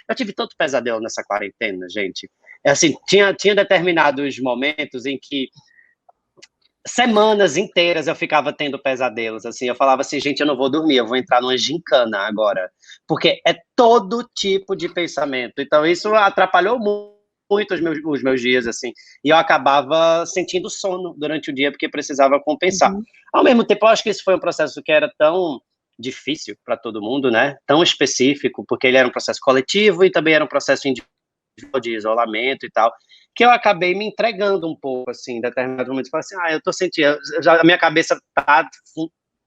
Eu tive tanto pesadelo nessa quarentena, gente. É assim, tinha determinados momentos em que semanas inteiras eu ficava tendo pesadelos, assim, eu falava assim, gente, eu não vou dormir, eu vou entrar numa gincana agora, porque é todo tipo de pensamento, então isso atrapalhou muito os meus dias, assim, e eu acabava sentindo sono durante o dia, porque precisava compensar. Uhum. Ao mesmo tempo, eu acho que isso foi um processo que era tão difícil para todo mundo, né, tão específico, porque ele era um processo coletivo e também era um processo individual de isolamento e tal, que eu acabei me entregando um pouco, assim, em determinado momento, falei assim, eu tô sentindo, a minha cabeça tá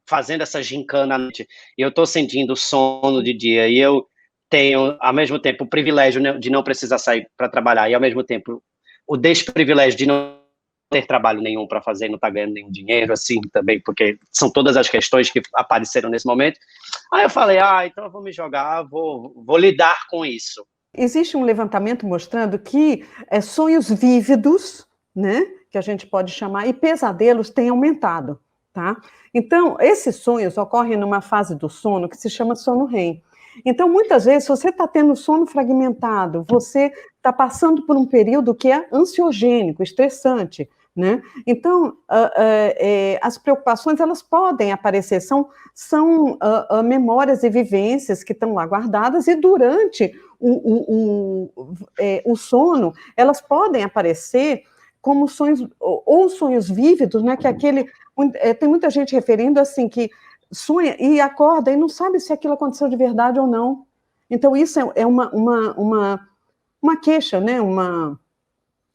fazendo essa gincana à noite, e eu tô sentindo sono de dia, e eu tenho, ao mesmo tempo, o privilégio de não precisar sair para trabalhar, e ao mesmo tempo, o desprivilégio de não ter trabalho nenhum para fazer, não estar ganhando nenhum dinheiro, assim, também, porque são todas as questões que apareceram nesse momento. Aí eu falei, então eu vou me jogar, vou lidar com isso. Existe um levantamento mostrando que sonhos vívidos, né, que a gente pode chamar, e pesadelos têm aumentado, tá? Então, esses sonhos ocorrem numa fase do sono que se chama sono REM. Então, muitas vezes, se você está tendo sono fragmentado, você está passando por um período que é ansiogênico, estressante, né? Então, as preocupações, elas podem aparecer, são memórias e vivências que estão lá guardadas, e durante o sono, elas podem aparecer como sonhos, ou sonhos vívidos, né, que tem muita gente referindo assim, que sonha e acorda e não sabe se aquilo aconteceu de verdade ou não. Então, isso é uma queixa, né,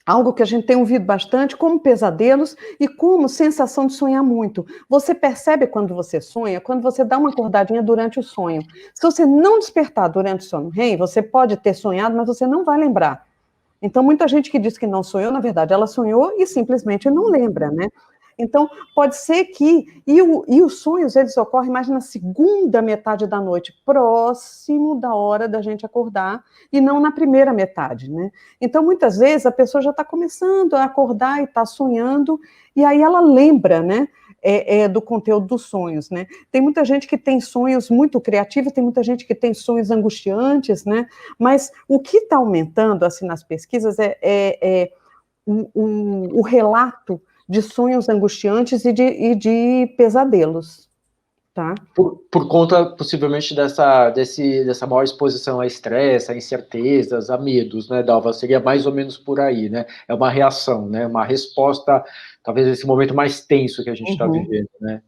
algo que a gente tem ouvido bastante, como pesadelos e como sensação de sonhar muito. Você percebe quando você sonha, quando você dá uma acordadinha durante o sonho. Se você não despertar durante o sono REM, você pode ter sonhado, mas você não vai lembrar. Então, muita gente que diz que não sonhou, na verdade, ela sonhou e simplesmente não lembra, né? Então, pode ser que... E os sonhos, eles ocorrem mais na segunda metade da noite, próximo da hora da gente acordar, e não na primeira metade, né? Então, muitas vezes, a pessoa já está começando a acordar e está sonhando, e aí ela lembra, né? Do conteúdo dos sonhos, né? Tem muita gente que tem sonhos muito criativos, tem muita gente que tem sonhos angustiantes, né? Mas o que está aumentando, assim, nas pesquisas o relato de sonhos angustiantes e de pesadelos, tá? Por conta, possivelmente, dessa maior exposição a estresse, a incertezas, a medos, né, Dalva? Seria mais ou menos por aí, né? É uma reação, né? Uma resposta, talvez, a esse momento mais tenso que a gente está vivendo, né?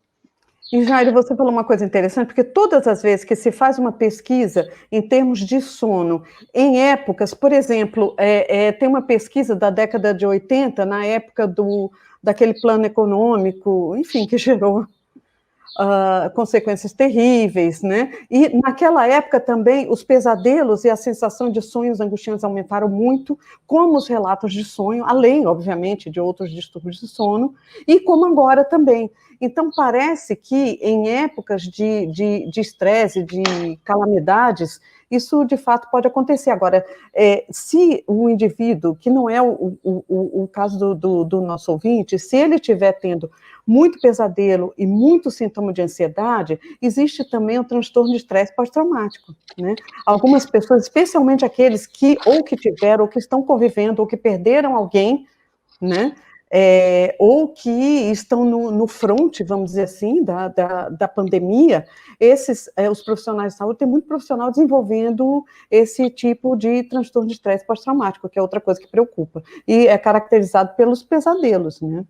E, Jairo, você falou uma coisa interessante, porque todas as vezes que se faz uma pesquisa em termos de sono, em épocas, por exemplo, tem uma pesquisa da década de 80, na época daquele plano econômico, enfim, que gerou consequências terríveis, né? E naquela época também os pesadelos e a sensação de sonhos angustiantes aumentaram muito, como os relatos de sonho, além, obviamente, de outros distúrbios de sono, e como agora também. Então, parece que em épocas de estresse, de calamidades, isso de fato pode acontecer. Agora, se o indivíduo, que não é o caso do nosso ouvinte, se ele estiver tendo muito pesadelo e muito sintoma de ansiedade, existe também o transtorno de estresse pós-traumático, né? Algumas pessoas, especialmente aqueles que ou que tiveram, ou que estão convivendo, ou que perderam alguém, né? Ou que estão no front, vamos dizer assim, da pandemia, os profissionais de saúde, tem muito profissional desenvolvendo esse tipo de transtorno de estresse pós-traumático, que é outra coisa que preocupa, e é caracterizado pelos pesadelos, né?